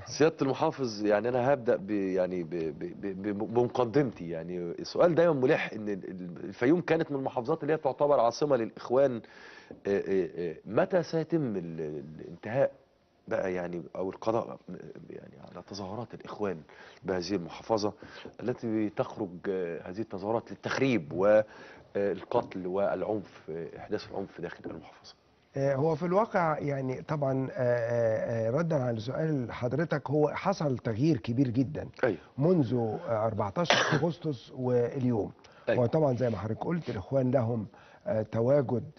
محمد. سيادة المحافظ، يعني أنا هبدأ بمقدمتي. يعني السؤال دايما ملح إن الفيوم كانت من المحافظات اللي هي تعتبر عاصمة للإخوان. متى سيتم الانتهاء بقى، يعني أو القضاء يعني على تظاهرات الإخوان بهذه المحافظة التي تخرج هذه التظاهرات للتخريب والقتل والعنف، إحداث العنف داخل المحافظة؟ هو في الواقع يعني طبعا ردا على سؤال حضرتك، هو حصل تغيير كبير جدا أيوه. منذ 14 أغسطس واليوم. أيوه. هو طبعا زي ما حضرتك قلت الإخوان لهم تواجد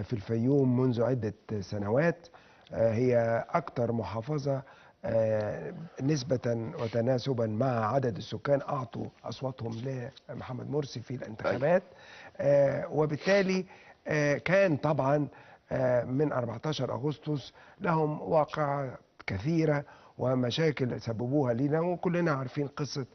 في الفيوم منذ عدة سنوات. هي أكثر محافظة نسبة وتناسبا مع عدد السكان أعطوا أصواتهم لمحمد مرسي في أيوه. الانتخابات. وبالتالي كان طبعا من 14 أغسطس لهم واقعة كثيرة ومشاكل سببوها لنا، وكلنا عارفين قصة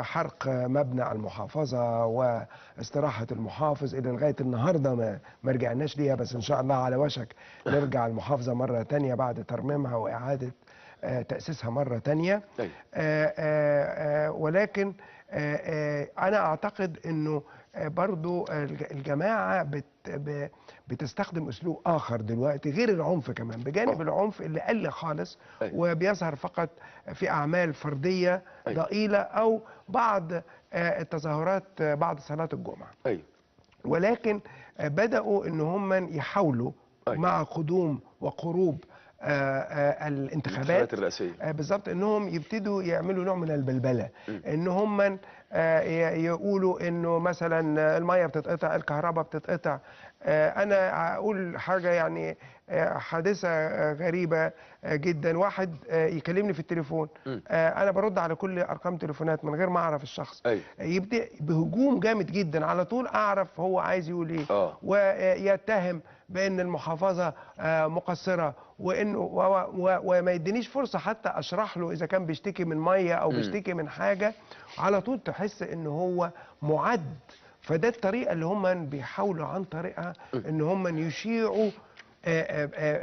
حرق مبنى المحافظة واستراحة المحافظ إلى لغاية النهاردة ما رجعناش ليها، بس إن شاء الله على وشك نرجع المحافظة مرة تانية بعد ترميمها وإعادة تأسيسها مرة تانية. أيوه. ولكن أنا أعتقد أنه برضو الجماعة بتستخدم أسلوب آخر دلوقتي غير العنف، كمان بجانب العنف اللي قل خالص أيوه. وبيظهر فقط في أعمال فردية أيوه. ضئيلة أو بعض التظاهرات بعد صلاة الجمعة. أيوه. ولكن بدأوا ان هم يحاولوا أيوه. مع قدوم وقروب الانتخابات الانتخابات الرئاسية. بالظبط انهم يبتدوا يعملوا نوع من البلبله، ان هم يقولوا انه مثلا الميه بتتقطع، الكهرباء بتتقطع. انا اقول حاجه يعني حادثه غريبه جدا. واحد يكلمني في التليفون، انا برد على كل ارقام تليفونات من غير ما اعرف الشخص، أيوه. يبدا بهجوم جامد جدا، على طول اعرف هو عايز يقول ايه، ويتهم بان المحافظه مقصره، وانه وما يدينيش فرصه حتى اشرح له اذا كان بيشتكي من ميه او بيشتكي من حاجه. على طول تحس ان هو معد. فده الطريقه اللي هم بيحاولوا عن طريقها ان هم يشيعوا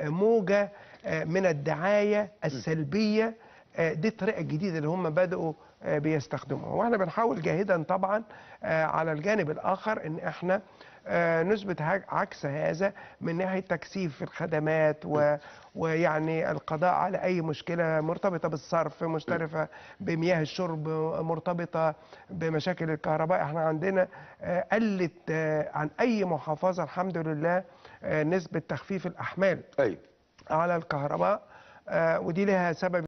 موجه من الدعايه السلبيه. دي الطريقه الجديده اللي هم بداوا بيستخدموها، واحنا بنحاول جاهدا طبعا على الجانب الاخر ان احنا نثبت عكس هذا من ناحيه تكثيف الخدمات ويعني القضاء على اي مشكله مرتبطه بالصرف، مشتركه بمياه الشرب، مرتبطه بمشاكل الكهرباء. احنا عندنا قلت عن اي محافظه الحمد لله نسبه تخفيف الاحمال أيوه. على الكهرباء، ودي لها سبب